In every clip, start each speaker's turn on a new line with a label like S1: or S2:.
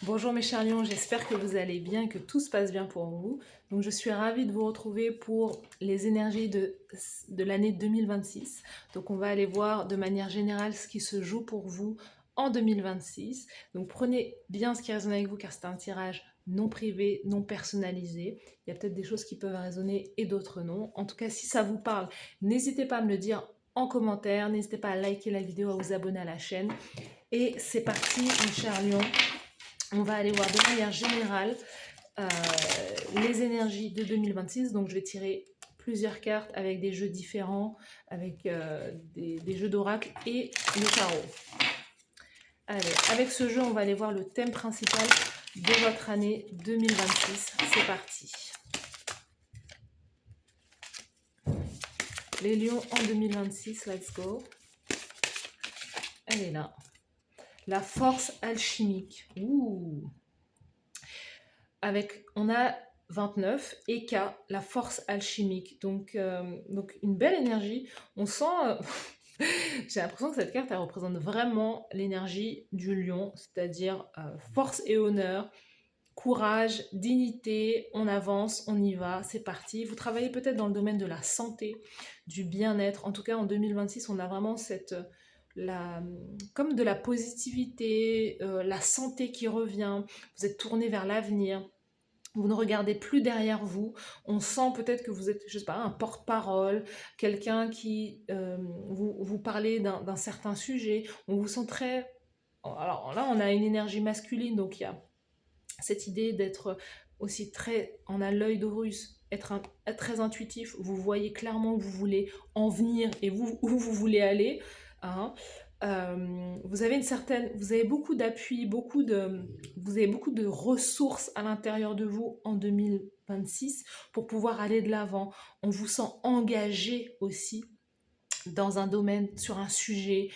S1: Bonjour mes chers lions, j'espère que vous allez bien, que tout se passe bien pour vous. Donc je suis ravie de vous retrouver pour les énergies de l'année 2026. Donc on va aller voir de manière générale ce qui se joue pour vous en 2026. Donc prenez bien ce qui résonne avec vous car c'est un tirage non privé, non personnalisé. Il y a peut-être des choses qui peuvent résonner et d'autres non. En tout cas, si ça vous parle, n'hésitez pas à me le dire en commentaire, n'hésitez pas à liker la vidéo, à vous abonner à la chaîne. Et c'est parti mes chers lions. On va aller voir de manière générale euh, les énergies de 2026. Donc, je vais tirer plusieurs cartes avec des jeux différents, avec des jeux d'oracle et le tarot. Allez, avec ce jeu, on va aller voir le thème principal de votre année 2026. C'est parti. Les lions en 2026, let's go. Elle est là. La force alchimique. Ouh. On a 29 et K, la force alchimique. Donc une belle énergie. On sent, j'ai l'impression que cette carte, elle représente vraiment l'énergie du lion, c'est-à-dire force et honneur, courage, dignité, on avance, on y va, c'est parti. Vous travaillez peut-être dans le domaine de la santé, du bien-être. En tout cas, en 2026, on a vraiment comme de la positivité, la santé qui revient. Vous êtes tourné vers l'avenir. Vous ne regardez plus derrière vous. On sent peut-être que vous êtes, je sais pas, un porte-parole, quelqu'un qui vous parlez d'un certain sujet. On vous sent très... Alors là, on a une énergie masculine, donc il y a cette idée d'être aussi très... On a l'œil d'Horus, être très intuitif. Vous voyez clairement où vous voulez en venir et où vous voulez aller. Hein. Vous avez vous avez beaucoup d'appui, vous avez beaucoup de ressources à l'intérieur de vous en 2026 pour pouvoir aller de l'avant. On vous sent engagé aussi dans un domaine, sur un sujet.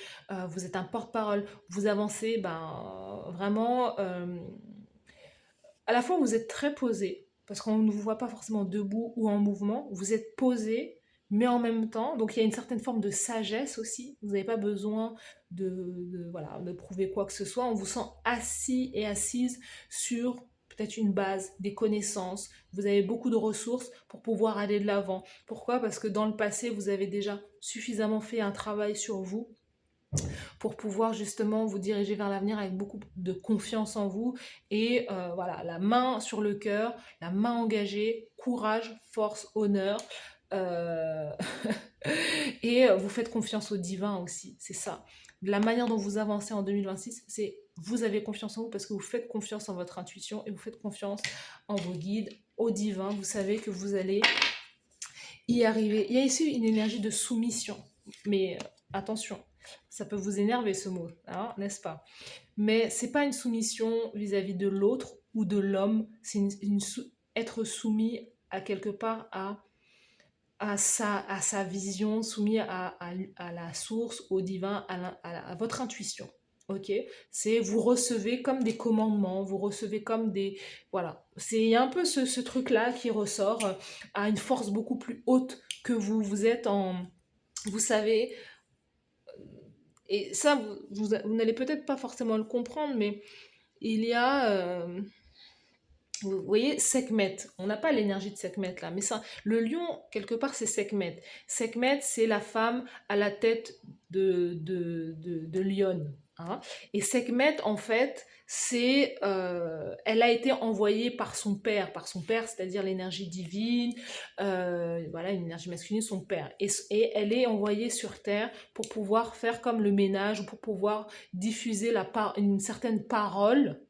S1: Vous êtes un porte-parole, vous avancez, vraiment. À la fois, vous êtes très posé parce qu'on ne vous voit pas forcément debout ou en mouvement. Vous êtes posé, mais en même temps, donc il y a une certaine forme de sagesse aussi. Vous n'avez pas besoin voilà, de prouver quoi que ce soit. On vous sent assis et assise sur peut-être une base, des connaissances. Vous avez beaucoup de ressources pour pouvoir aller de l'avant. Pourquoi? Parce que dans le passé, vous avez déjà suffisamment fait un travail sur vous pour pouvoir justement vous diriger vers l'avenir avec beaucoup de confiance en vous et voilà, la main sur le cœur, la main engagée, courage, force, honneur. euh, et vous faites confiance au divin aussi, c'est ça. La manière dont vous avancez en 2026, c'est vous avez confiance en vous parce que vous faites confiance en votre intuition et vous faites confiance en vos guides, au divin. Vous savez que vous allez y arriver. Il y a ici une énergie de soumission, mais attention, ça peut vous énerver ce mot, hein, n'est-ce pas? Mais c'est pas une soumission vis-à-vis de l'autre ou de l'homme, c'est être soumis à quelque part à sa vision, soumis à la source, au divin, à votre intuition. Ok, c'est vous recevez comme des commandements, vous recevez comme des voilà. Il y a un peu ce truc-là qui ressort à une force beaucoup plus haute que vous. Vous êtes en, vous savez, et ça vous n'allez peut-être pas forcément le comprendre, mais il y a vous voyez, Sekhmet, on n'a pas l'énergie de Sekhmet là, mais ça, le lion, quelque part, c'est Sekhmet. Sekhmet, c'est la femme à la tête de lionne. Hein. Et Sekhmet, en fait, elle a été envoyée par son père, c'est-à-dire l'énergie divine, voilà, une énergie masculine, son père. Et elle est envoyée sur Terre pour pouvoir faire comme le ménage, ou pour pouvoir diffuser une certaine parole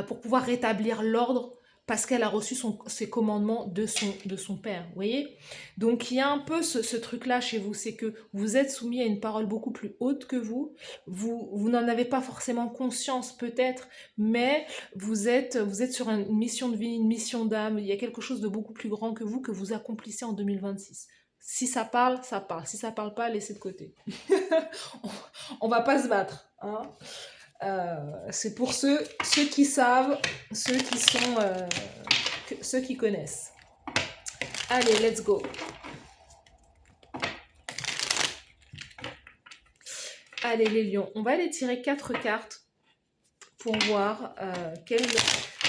S1: pour pouvoir rétablir l'ordre parce qu'elle a reçu ses commandements de son père, vous voyez. Donc il y a un peu ce truc-là chez vous, c'est que vous êtes soumis à une parole beaucoup plus haute que vous n'en avez pas forcément conscience peut-être, mais vous êtes sur une mission de vie, une mission d'âme, il y a quelque chose de beaucoup plus grand que vous accomplissez en 2026. Si ça parle, ça parle. Si ça parle pas, laissez de côté. On va pas se battre. Hein. C'est pour ceux qui savent, ceux qui connaissent. Allez, let's go. Allez, les lions. On va aller tirer 4 cartes pour voir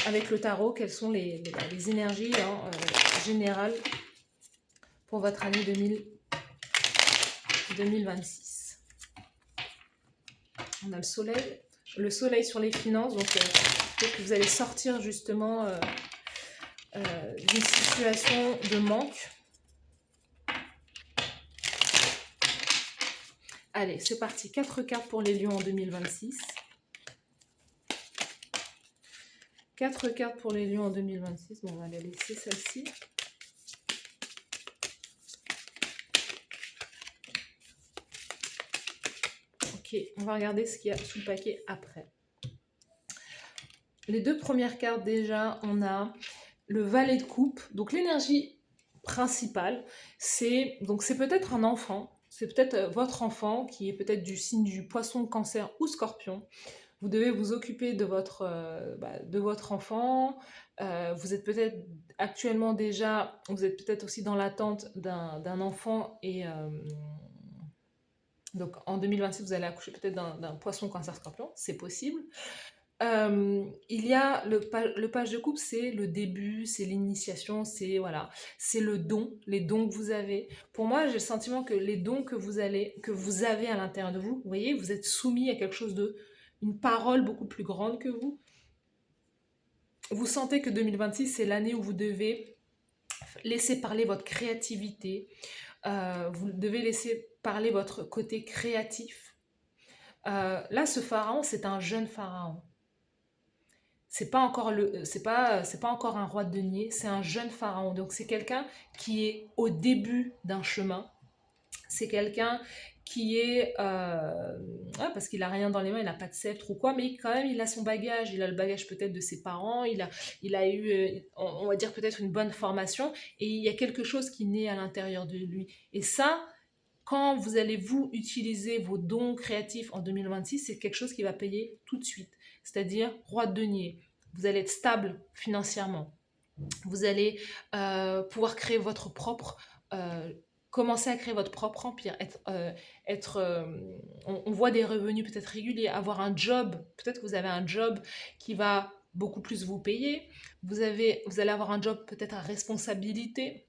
S1: avec le tarot quelles sont les énergies générales pour votre année 2026. On a le soleil sur les finances, donc peut-être que vous allez sortir justement d'une situation de manque. Allez, c'est parti. 4 cartes pour les lions en 2026. 4 cartes pour les lions en 2026. Bon, on va la laisser celle-ci. Ok, on va regarder ce qu'il y a sous le paquet après. Les 2 premières cartes déjà, on a le valet de coupe. Donc l'énergie principale, c'est peut-être un enfant. C'est peut-être votre enfant qui est peut-être du signe du poisson, cancer ou scorpion. Vous devez vous occuper de votre enfant. Vous êtes peut-être actuellement déjà, vous êtes peut-être aussi dans l'attente d'un enfant. Et donc en 2026, vous allez accoucher peut-être d'un poisson, cancer, scorpion. C'est possible. Il y a le page de coupe, c'est le début, c'est l'initiation, c'est voilà, c'est le don, les dons que vous avez. Pour moi, j'ai le sentiment que les dons que vous avez à l'intérieur de vous, vous voyez, vous êtes soumis à quelque chose une parole beaucoup plus grande que vous. Vous sentez que 2026, c'est l'année où vous devez laisser parler votre créativité, vous devez laisser parler votre côté créatif. Là, ce pharaon, c'est un jeune pharaon. C'est pas encore un roi de denier, c'est un jeune pharaon. Donc c'est quelqu'un qui est au début d'un chemin. C'est quelqu'un qui est parce qu'il a rien dans les mains, il n'a pas de sceptre ou quoi, mais quand même il a son bagage, il a le bagage peut-être de ses parents, il a eu, on va dire peut-être une bonne formation, et il y a quelque chose qui naît à l'intérieur de lui. Et ça, quand vous allez vous utiliser vos dons créatifs en 2026, c'est quelque chose qui va payer tout de suite. C'est-à-dire roi de denier. Vous allez être stable financièrement. Vous allez pouvoir créer votre propre... commencer à créer votre propre empire. On voit des revenus peut-être réguliers. Avoir un job. Peut-être que vous avez un job qui va beaucoup plus vous payer. Vous allez avoir un job peut-être à responsabilité.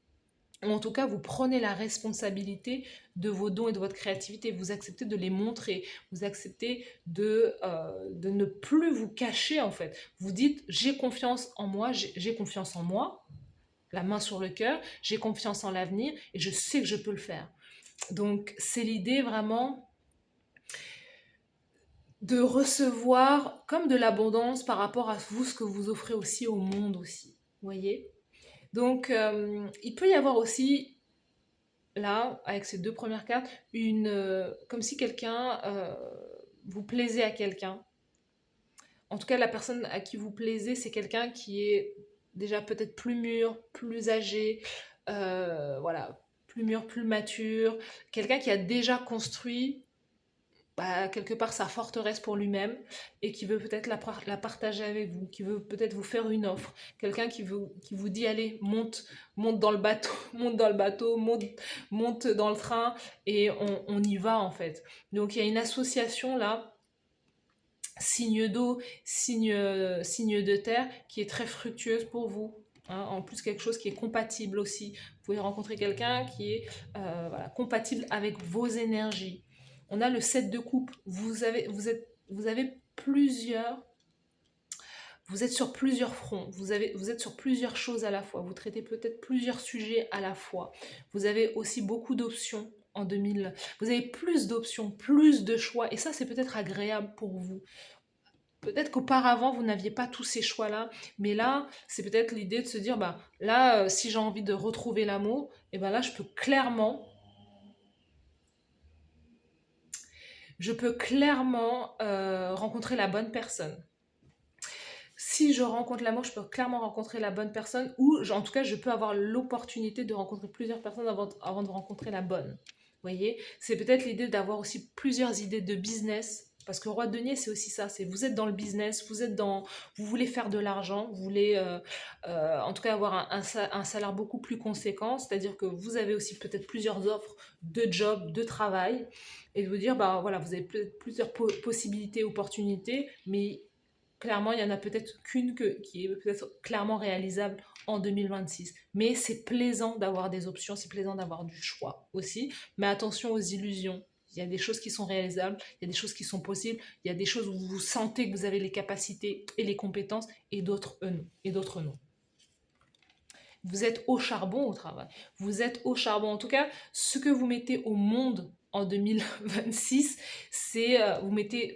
S1: Ou en tout cas, vous prenez la responsabilité de vos dons et de votre créativité. Vous acceptez de les montrer. Vous acceptez de ne plus vous cacher, en fait. Vous dites, j'ai confiance en moi, j'ai confiance en moi, la main sur le cœur, j'ai confiance en l'avenir et je sais que je peux le faire. Donc, c'est l'idée vraiment de recevoir comme de l'abondance par rapport à vous, ce que vous offrez aussi au monde aussi. Vous voyez ? Donc, il peut y avoir aussi là, avec ces 2 premières cartes, comme si quelqu'un vous plaisait à quelqu'un. En tout cas, la personne à qui vous plaisez, c'est quelqu'un qui est déjà peut-être plus mûr, plus âgé, voilà, plus mûr, plus mature, quelqu'un qui a déjà construit quelque part sa forteresse pour lui-même et qui veut peut-être la partager avec vous, qui veut peut-être vous faire une offre, quelqu'un qui vous dit allez, monte dans le bateau, monte dans le train et on y va en fait. Donc il y a une association là, signe d'eau, signe de terre, qui est très fructueuse pour vous. Hein, en plus, quelque chose qui est compatible aussi. Vous pouvez rencontrer quelqu'un qui est compatible avec vos énergies. On a le 7 de coupe. Vous avez plusieurs... Vous êtes sur plusieurs fronts, vous êtes sur plusieurs choses à la fois, vous traitez peut-être plusieurs sujets à la fois. Vous avez aussi beaucoup d'options en 2000. Vous avez plus d'options, plus de choix, et ça c'est peut-être agréable pour vous. Peut-être qu'auparavant, vous n'aviez pas tous ces choix-là, mais là, c'est peut-être l'idée de se dire, là, si j'ai envie de retrouver l'amour, et là, je peux clairement rencontrer la bonne personne. Si je rencontre l'amour, je peux clairement rencontrer la bonne personne, ou en tout cas, je peux avoir l'opportunité de rencontrer plusieurs personnes avant de rencontrer la bonne. Vous voyez, c'est peut-être l'idée d'avoir aussi plusieurs idées de business. Parce que roi de denier, c'est aussi ça. Vous êtes dans le business, vous voulez faire de l'argent, vous voulez en tout cas avoir un salaire beaucoup plus conséquent. C'est-à-dire que vous avez aussi peut-être plusieurs offres de job, de travail. Et de vous dire, voilà, vous avez peut-être plusieurs possibilités, opportunités, mais clairement, il y en a peut-être qu'une qui est peut-être clairement réalisable en 2026. Mais c'est plaisant d'avoir des options, c'est plaisant d'avoir du choix aussi. Mais attention aux illusions. Il y a des choses qui sont réalisables, il y a des choses qui sont possibles, il y a des choses où vous sentez que vous avez les capacités et les compétences, et d'autres non. Et d'autres non. Vous êtes au charbon au travail. Vous êtes au charbon. En tout cas, ce que vous mettez au monde en 2026, c'est vous mettez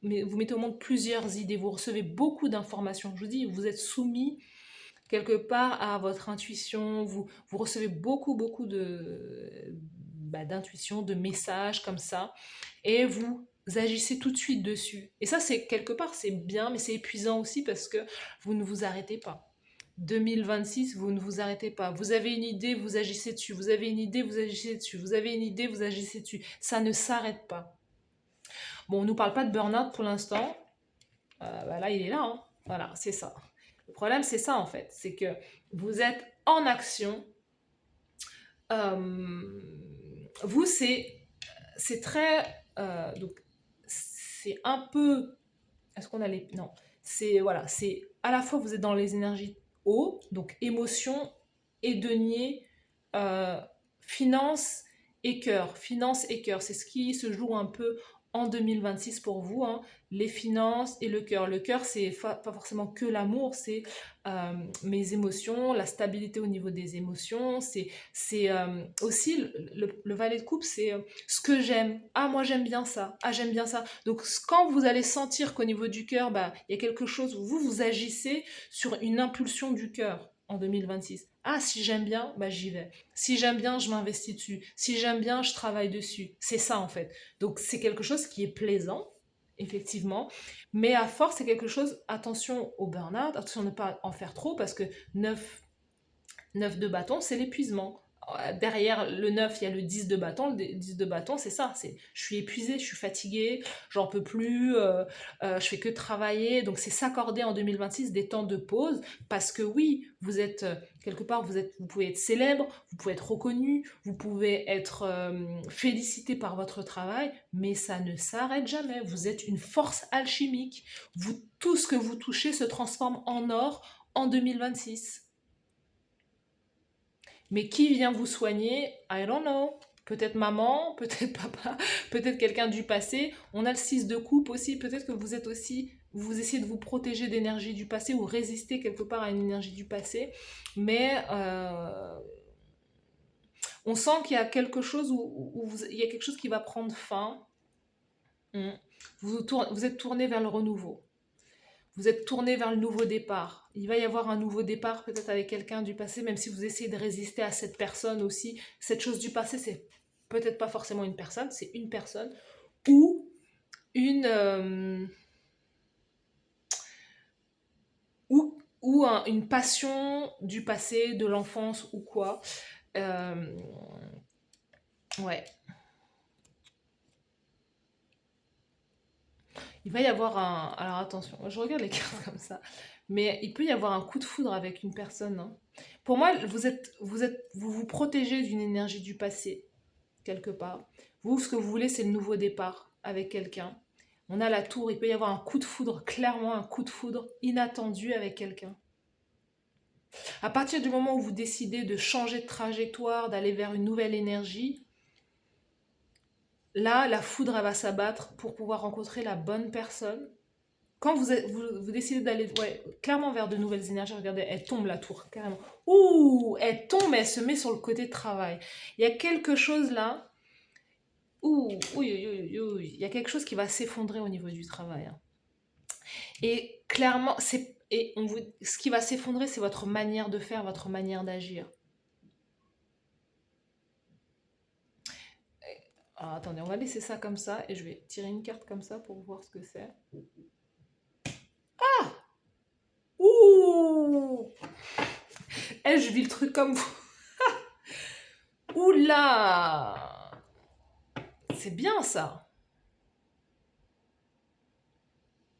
S1: au monde plusieurs idées. Vous recevez beaucoup d'informations. Je vous dis, vous êtes soumis quelque part à votre intuition. Vous recevez beaucoup d'intuition, de messages comme ça, et vous agissez tout de suite dessus. Et ça, c'est quelque part, c'est bien, mais c'est épuisant aussi parce que vous ne vous arrêtez pas. 2026, vous ne vous arrêtez pas. Vous avez une idée, vous agissez dessus. Vous avez une idée, vous agissez dessus. Vous avez une idée, vous agissez dessus. Ça ne s'arrête pas. Bon, on ne nous parle pas de burn-out pour l'instant. Là, il est là, hein. Voilà, c'est ça. Le problème, c'est ça en fait. C'est que vous êtes en action. Euh, vous, c'est très. Donc, c'est un peu. Est-ce qu'on a les. Non. C'est. Voilà. C'est. À la fois, vous êtes dans les énergies haut, donc émotion et denier, euh, finance et cœur. Finance et cœur. C'est ce qui se joue un peu en 2026 pour vous, hein. Les finances et le cœur. Le cœur, c'est pas forcément que l'amour, c'est mes émotions, la stabilité au niveau des émotions, c'est aussi le valet de coupe, c'est ce que j'aime. Ah, moi j'aime bien ça. Ah, j'aime bien ça. Donc quand vous allez sentir qu'au niveau du cœur, bah, il y a quelque chose où vous agissez sur une impulsion du cœur en 2026. Ah, si j'aime bien, bah, j'y vais. Si j'aime bien, je m'investis dessus. Si j'aime bien, je travaille dessus. C'est ça en fait. Donc c'est quelque chose qui est plaisant, effectivement. Mais à force, c'est quelque chose, attention au burn-out, attention à ne pas en faire trop, parce que 9 de bâton, c'est l'épuisement. Derrière le 9, il y a le 10 de bâton. Le 10 de bâton, c'est ça. C'est je suis épuisée, je suis fatiguée, j'en peux plus, je fais que travailler. Donc, c'est s'accorder en 2026 des temps de pause. Parce que oui, vous êtes, quelque part, vous pouvez être célèbre, vous pouvez être reconnu, vous pouvez être félicité par votre travail, mais ça ne s'arrête jamais. Vous êtes une force alchimique. Tout ce que vous touchez se transforme en or en 2026. Mais qui vient vous soigner? I don't know. Peut-être maman, peut-être papa, peut-être quelqu'un du passé. On a le 6 de coupe aussi. Peut-être que vous êtes aussi, vous essayez de vous protéger d'énergie du passé ou résister quelque part à une énergie du passé. Mais on sent qu'il y a quelque chose il y a quelque chose qui va prendre fin. Mm. Vous êtes tourné vers le renouveau. Vous êtes tourné vers le nouveau départ. Il va y avoir un nouveau départ peut-être avec quelqu'un du passé, même si vous essayez de résister à cette personne aussi. Cette chose du passé, c'est peut-être pas forcément une personne, c'est une personne ou une une passion du passé, de l'enfance ou quoi. Euh, ouais. Il va y avoir un. Alors attention, je regarde les cartes comme ça, mais il peut y avoir un coup de foudre avec une personne, hein. Pour moi, vous vous protégez d'une énergie du passé quelque part. Vous, ce que vous voulez, c'est le nouveau départ avec quelqu'un. On a la tour, il peut y avoir un coup de foudre, clairement un coup de foudre inattendu avec quelqu'un. À partir du moment où vous décidez de changer de trajectoire, d'aller vers une nouvelle énergie, là, la foudre, elle va s'abattre pour pouvoir rencontrer la bonne personne. Quand vous décidez d'aller clairement vers de nouvelles énergies, regardez, elle tombe la tour, carrément. Ouh, elle tombe, elle se met sur le côté travail. Il y a quelque chose là. Ouh, oui, oui, oui, oui. Il y a quelque chose qui va s'effondrer au niveau du travail, hein. Et clairement, ce qui va s'effondrer, c'est votre manière de faire, votre manière d'agir. Alors attendez, on va laisser ça comme ça et je vais tirer une carte comme ça pour voir ce que c'est. Ouh, je vis le truc comme vous. Oula, c'est bien ça.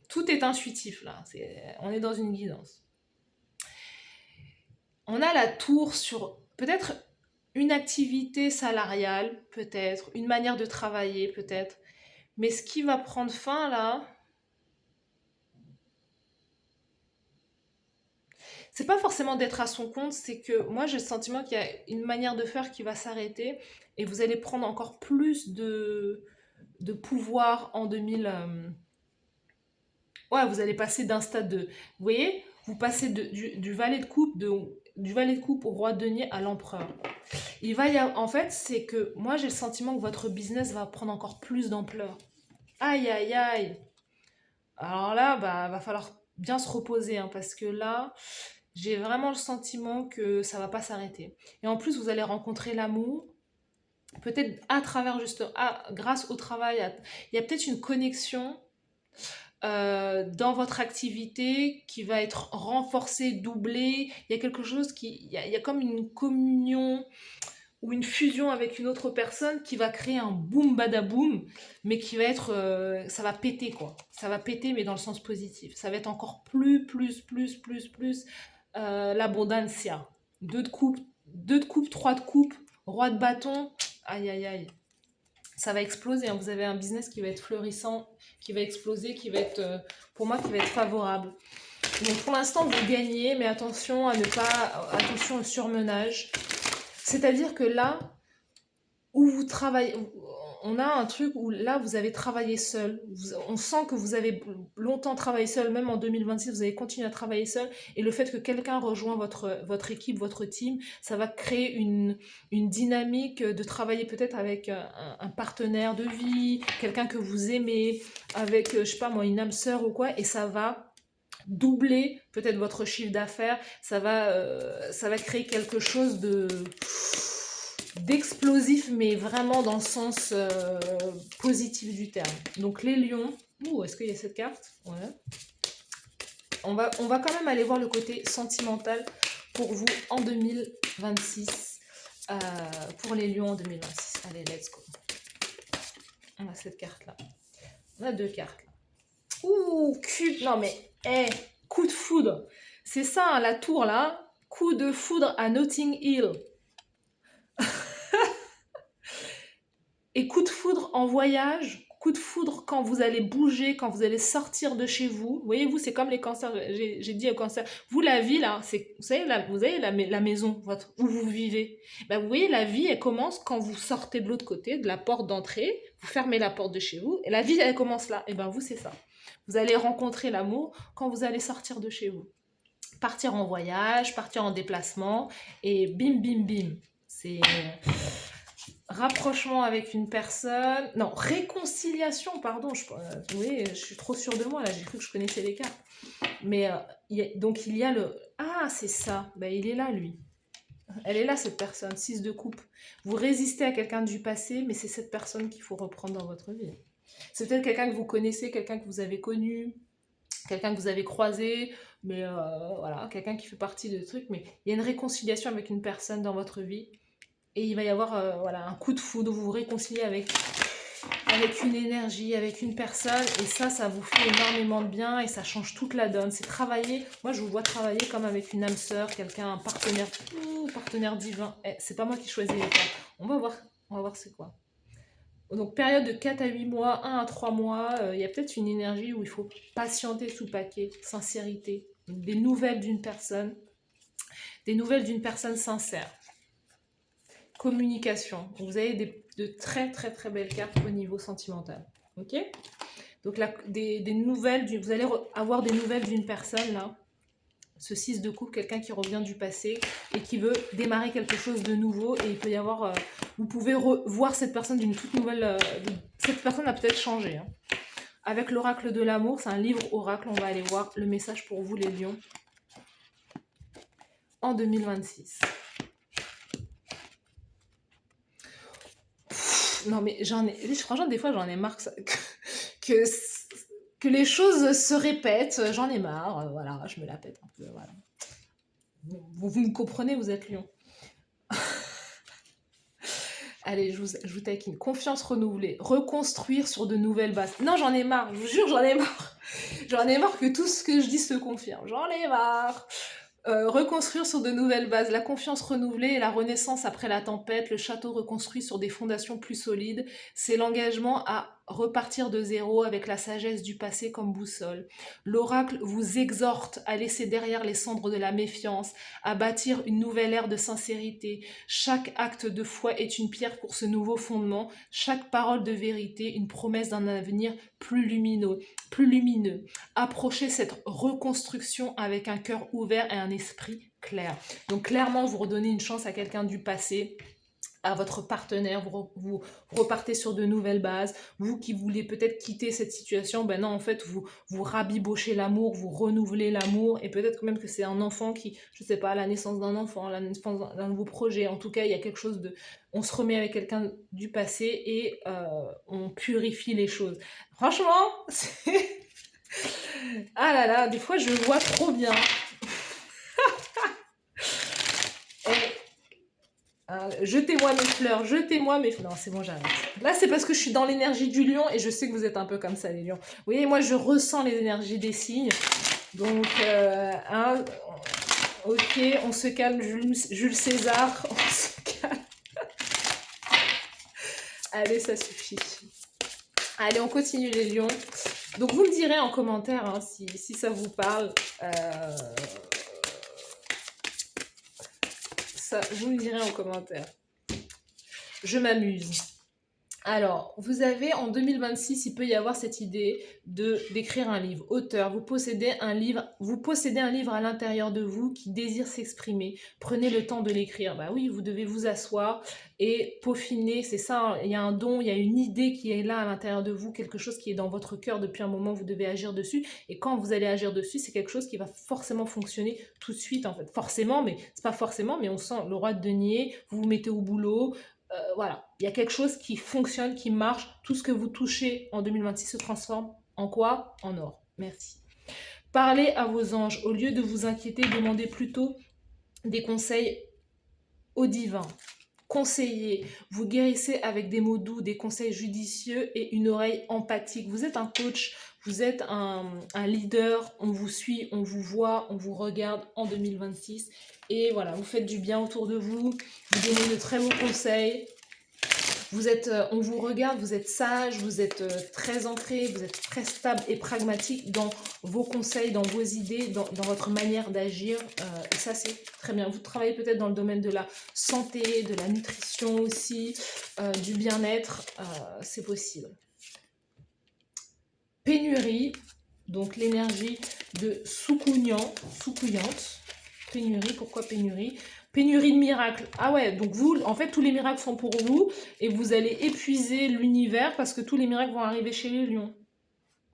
S1: Tout est intuitif là. On est dans une guidance. On a la tour sur peut-être une activité salariale, peut-être, une manière de travailler, peut-être. Mais ce qui va prendre fin là, c'est pas forcément d'être à son compte, c'est que moi j'ai le sentiment qu'il y a une manière de faire qui va s'arrêter et vous allez prendre encore plus de pouvoir en 2000. Ouais, vous allez passer d'un stade de. Vous voyez, vous passez du valet de coupe, du valet de coupe au roi de denier à l'empereur. En fait, c'est que moi j'ai le sentiment que votre business va prendre encore plus d'ampleur. Aïe, aïe, aïe. Alors là, bah, va falloir bien se reposer, hein, parce que là, j'ai vraiment le sentiment que ça va pas s'arrêter. Et en plus, vous allez rencontrer l'amour, peut-être à travers juste, grâce au travail. Il y a peut-être une connexion dans votre activité qui va être renforcée, doublée. Il y a quelque chose il y a comme une communion ou une fusion avec une autre personne qui va créer un boom badaboom, mais qui va être, ça va péter quoi. Ça va péter, mais dans le sens positif. Ça va être encore plus l'abondancia. Deux de coupe, trois de coupe, roi de bâton. Aïe aïe aïe. Ça va exploser, hein. Vous avez un business qui va être florissant, qui va exploser, qui va être, pour moi, qui va être favorable. Donc pour l'instant, vous gagnez, mais attention à ne pas, attention au surmenage. C'est-à-dire que là, où vous travaillez, on a un truc où là, vous avez travaillé seul. On sent que vous avez longtemps travaillé seul, même en 2026, vous avez continué à travailler seul. Et le fait que quelqu'un rejoint votre équipe, votre team, ça va créer une dynamique de travailler peut-être avec un partenaire de vie, quelqu'un que vous aimez, avec, je sais pas moi, une âme sœur ou quoi, et ça va doubler peut-être votre chiffre d'affaires, ça va créer quelque chose d'explosif, mais vraiment dans le sens positif du terme. Donc les lions, est-ce qu'il y a cette carte? Ouais. On va quand même aller voir le côté sentimental pour vous en 2026, pour les lions en 2026. Allez, let's go. On a cette carte-là. On a deux cartes. Non mais, coup de foudre. C'est ça, hein, la tour là. Coup de foudre à Notting Hill. Et coup de foudre en voyage, coup de foudre quand vous allez bouger, quand vous allez sortir de chez vous. Voyez-vous, c'est comme les cancers. J'ai dit aux cancers. Vous, la vie, là, vous savez, la maison où vous vivez. Ben, vous voyez, la vie, elle commence quand vous sortez de l'autre côté, de la porte d'entrée. Vous fermez la porte de chez vous. Et la vie, elle commence là. Et ben, vous, c'est ça. Vous allez rencontrer l'amour quand vous allez sortir de chez vous. Partir en voyage, partir en déplacement. Et bim, bim, bim. C'est rapprochement avec une personne. Non, réconciliation, pardon. Oui, je suis trop sûre de moi, là. J'ai cru que je connaissais les cartes. Mais donc, il y a le... Ah, c'est ça. Ben, il est là, lui. Elle est là, cette personne. 6 de coupe. Vous résistez à quelqu'un du passé, mais c'est cette personne qu'il faut reprendre dans votre vie. C'est peut-être quelqu'un que vous connaissez, quelqu'un que vous avez connu, quelqu'un que vous avez croisé, mais voilà, quelqu'un qui fait partie de trucs. Mais il y a une réconciliation avec une personne dans votre vie. Et il va y avoir voilà, un coup de foudre, vous vous réconciliez avec une énergie, avec une personne. Et ça vous fait énormément de bien et ça change toute la donne. C'est travailler, moi je vous vois travailler comme avec une âme sœur, quelqu'un, un partenaire divin. C'est pas moi qui choisis les cartes. On va voir c'est quoi. Donc période de 4 à 8 mois, 1 à 3 mois, il y a peut-être une énergie où il faut patienter sous paquet, sincérité, des nouvelles d'une personne sincère. Communication. Vous avez de très très très belles cartes au niveau sentimental. Ok? Donc des nouvelles, vous allez avoir des nouvelles d'une personne là. Ce 6 de coupe, quelqu'un qui revient du passé et qui veut démarrer quelque chose de nouveau. Et il peut y avoir... vous pouvez voir cette personne d'une toute nouvelle... cette personne a peut-être changé. Hein. Avec l'oracle de l'amour, c'est un livre oracle. On va aller voir le message pour vous les lions en 2026. Non mais franchement des fois j'en ai marre que les choses se répètent, j'en ai marre, voilà, je me la pète un peu, voilà. Vous me comprenez, vous êtes lion. Allez, je vous taquine. Confiance renouvelée, reconstruire sur de nouvelles bases. Non, j'en ai marre, je vous jure, j'en ai marre. J'en ai marre que tout ce que je dis se confirme, j'en ai marre. Reconstruire sur de nouvelles bases, la confiance renouvelée et la renaissance après la tempête, le château reconstruit sur des fondations plus solides, c'est l'engagement à repartir de zéro avec la sagesse du passé comme boussole. L'oracle vous exhorte à laisser derrière les cendres de la méfiance, à bâtir une nouvelle ère de sincérité. Chaque acte de foi est une pierre pour ce nouveau fondement, chaque parole de vérité, une promesse d'un avenir plus lumineux, plus lumineux. Approchez cette reconstruction avec un cœur ouvert et un esprit clair. Donc clairement, vous redonnez une chance à quelqu'un du passé, à votre partenaire, vous repartez sur de nouvelles bases. Vous qui voulez peut-être quitter cette situation, ben non, en fait, vous rabibochez l'amour, vous renouvelez l'amour, et peut-être même que c'est un enfant qui, je sais pas, la naissance d'un enfant, la naissance d'un nouveau projet. En tout cas, il y a quelque chose de... On se remet avec quelqu'un du passé et on purifie les choses. Franchement, c'est... Ah là là, des fois, je vois trop bien. Jetez-moi mes fleurs, jetez-moi mes fleurs. Non, c'est bon, j'arrête. Là, c'est parce que je suis dans l'énergie du lion et je sais que vous êtes un peu comme ça, les lions. Vous voyez, moi, je ressens les énergies des signes. Donc, ok, on se calme, Jules César, on se calme. Allez, ça suffit. Allez, on continue, les lions. Donc, vous me direz en commentaire hein, si ça vous parle. Vous me direz en commentaire. Je m'amuse. Alors, vous avez en 2026, il peut y avoir cette idée d'écrire un livre. Auteur, vous possédez un livre à l'intérieur de vous qui désire s'exprimer. Prenez le temps de l'écrire. Bah oui, vous devez vous asseoir et peaufiner. C'est ça, hein, il y a un don, il y a une idée qui est là à l'intérieur de vous, quelque chose qui est dans votre cœur depuis un moment, vous devez agir dessus. Et quand vous allez agir dessus, c'est quelque chose qui va forcément fonctionner tout de suite, en fait. Forcément, mais c'est pas forcément, mais on sent le roi de denier, vous vous mettez au boulot. Voilà, il y a quelque chose qui fonctionne, qui marche. Tout ce que vous touchez en 2026 se transforme en quoi? En or. Merci. Parlez à vos anges. Au lieu de vous inquiéter, demandez plutôt des conseils au divin. Conseillez, vous guérissez avec des mots doux, des conseils judicieux et une oreille empathique. Vous êtes un coach, vous êtes un leader, on vous suit, on vous voit, on vous regarde en 2026. Et voilà, vous faites du bien autour de vous, vous donnez de très bons conseils. On vous regarde, vous êtes sage, vous êtes très ancré, vous êtes très stable et pragmatique dans vos conseils, dans vos idées, dans votre manière d'agir. Et ça, c'est très bien. Vous travaillez peut-être dans le domaine de la santé, de la nutrition aussi, du bien-être. C'est possible. Pénurie, donc l'énergie de soucougnante. Pénurie, pourquoi pénurie? Pénurie de miracles. Ah ouais, donc vous, en fait, tous les miracles sont pour vous et vous allez épuiser l'univers parce que tous les miracles vont arriver chez les lions.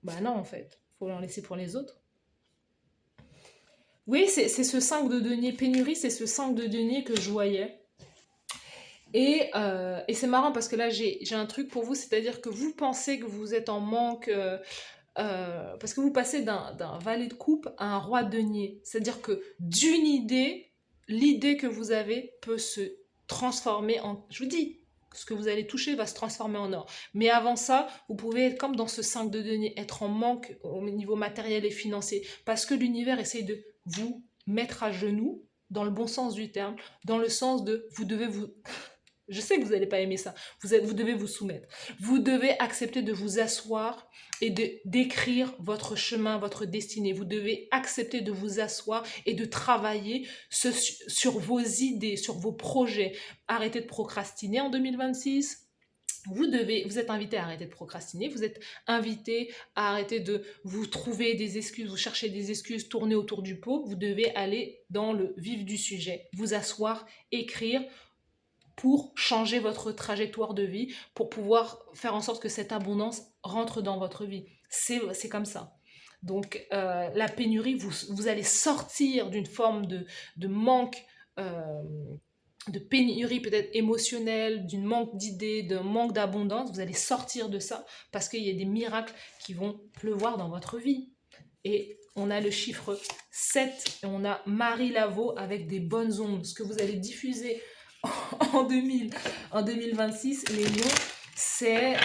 S1: Bah non, en fait. Il faut en laisser pour les autres. Oui, c'est ce 5 de denier. Pénurie, c'est ce 5 de denier que je voyais. Et c'est marrant parce que là, j'ai un truc pour vous, c'est-à-dire que vous pensez que vous êtes en manque... parce que vous passez d'un valet de coupe à un roi de denier. C'est-à-dire que d'une idée, l'idée que vous avez peut se transformer en... Je vous dis, ce que vous allez toucher va se transformer en or. Mais avant ça, vous pouvez être comme dans ce 5 de denier, être en manque au niveau matériel et financier. Parce que l'univers essaye de vous mettre à genoux, dans le bon sens du terme, dans le sens de vous devez vous... Je sais que vous n'allez pas aimer ça. Vous devez vous soumettre. Vous devez accepter de vous asseoir et d'écrire votre chemin, votre destinée. Vous devez accepter de vous asseoir et de travailler sur vos idées, sur vos projets. Arrêtez de procrastiner en 2026. Vous êtes invité à arrêter de procrastiner, vous êtes invité à arrêter de vous trouver des excuses, vous chercher des excuses, tourner autour du pot. Vous devez aller dans le vif du sujet, vous asseoir, écrire, pour changer votre trajectoire de vie, pour pouvoir faire en sorte que cette abondance rentre dans votre vie. C'est comme ça. Donc, la pénurie, vous allez sortir d'une forme de manque, de pénurie peut-être émotionnelle, d'une manque d'idées, d'un manque d'abondance. Vous allez sortir de ça parce qu'il y a des miracles qui vont pleuvoir dans votre vie. Et on a le chiffre 7 et on a Marie Laveau avec des bonnes ondes. Ce que vous allez diffuser en 2026, les lions, c'est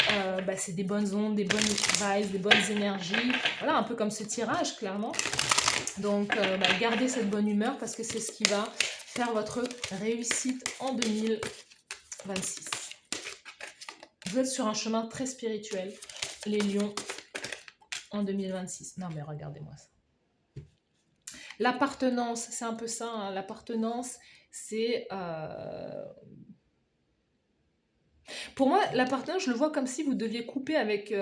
S1: des bonnes ondes, des bonnes vibes, des bonnes énergies. Voilà, un peu comme ce tirage, clairement. Donc, gardez cette bonne humeur parce que c'est ce qui va faire votre réussite en 2026. Vous êtes sur un chemin très spirituel. les lions en 2026. Non mais regardez-moi ça. L'appartenance, c'est un peu ça, hein. L'appartenance, c'est... Pour moi, l'appartenance, je le vois comme si vous deviez couper avec...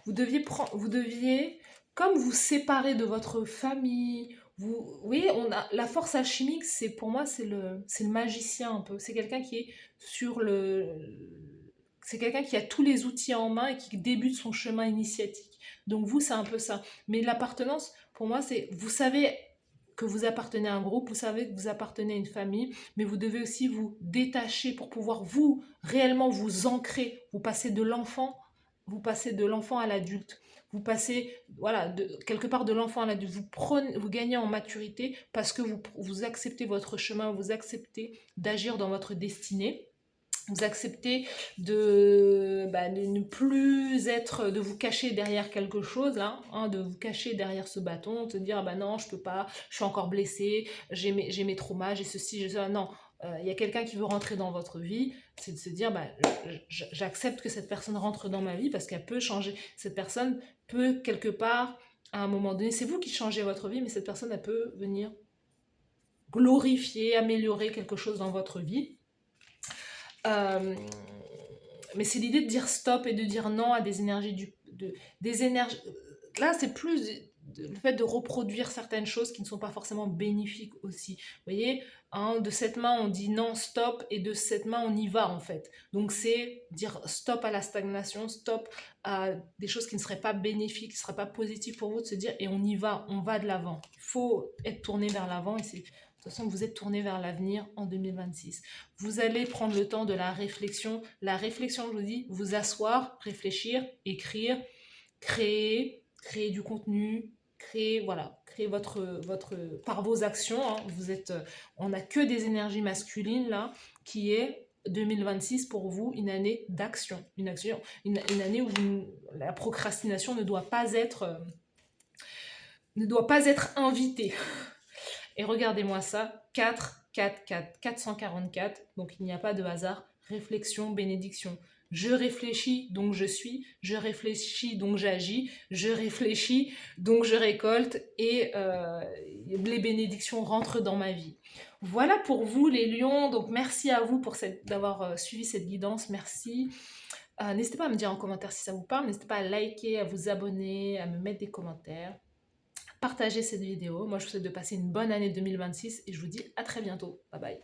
S1: vous deviez, comme vous séparer de votre famille. Vous voyez, on a, la force alchimique, c'est pour moi, c'est le magicien un peu. C'est quelqu'un qui est sur le... C'est quelqu'un qui a tous les outils en main et qui débute son chemin initiatique. Donc vous, c'est un peu ça. Mais l'appartenance, pour moi, c'est... Vous savez que vous appartenez à un groupe, vous savez que vous appartenez à une famille, mais vous devez aussi vous détacher pour pouvoir vous, réellement vous ancrer. Vous passez de l'enfant à l'adulte. Vous passez, voilà, quelque part de l'enfant à l'adulte. Vous gagnez en maturité parce que vous acceptez votre chemin, vous acceptez d'agir dans votre destinée. Vous acceptez de ne plus être, de vous cacher derrière quelque chose, là, hein, de vous cacher derrière ce bâton, de se dire, ah bah non, je peux pas, je suis encore blessée, j'ai mes traumas, j'ai ceci, j'ai ça. Non, il y a quelqu'un qui veut rentrer dans votre vie, c'est de se dire, bah, j'accepte que cette personne rentre dans ma vie parce qu'elle peut changer. Cette personne peut, quelque part, à un moment donné, c'est vous qui changez votre vie, mais cette personne, elle peut venir glorifier, améliorer quelque chose dans votre vie. Mais c'est l'idée de dire stop et de dire non à des énergies des énergies. Là, c'est plus le fait de reproduire certaines choses qui ne sont pas forcément bénéfiques aussi. Vous voyez, hein, de cette main, on dit non, stop, et de cette main, on y va en fait. Donc, c'est dire stop à la stagnation, stop à des choses qui ne seraient pas bénéfiques, qui ne seraient pas positives pour vous, de se dire et on y va, on va de l'avant. Il faut être tourné vers l'avant et c'est. De toute façon, vous êtes tourné vers l'avenir en 2026. Vous allez prendre le temps de la réflexion. La réflexion, je vous dis, vous asseoir, réfléchir, écrire, créer du contenu, créer par vos actions. Hein. On n'a que des énergies masculines là, qui est 2026 pour vous une année d'action, une année où la procrastination ne doit pas être invitée. Et regardez-moi ça, 444, donc il n'y a pas de hasard, réflexion, bénédiction. Je réfléchis, donc je suis, je réfléchis, donc j'agis, je réfléchis, donc je récolte, et les bénédictions rentrent dans ma vie. Voilà pour vous les lions, donc merci à vous d'avoir suivi cette guidance, merci. N'hésitez pas à me dire en commentaire si ça vous parle, n'hésitez pas à liker, à vous abonner, à me mettre des commentaires. Partagez cette vidéo. Moi, je vous souhaite de passer une bonne année 2026 et je vous dis à très bientôt. Bye bye.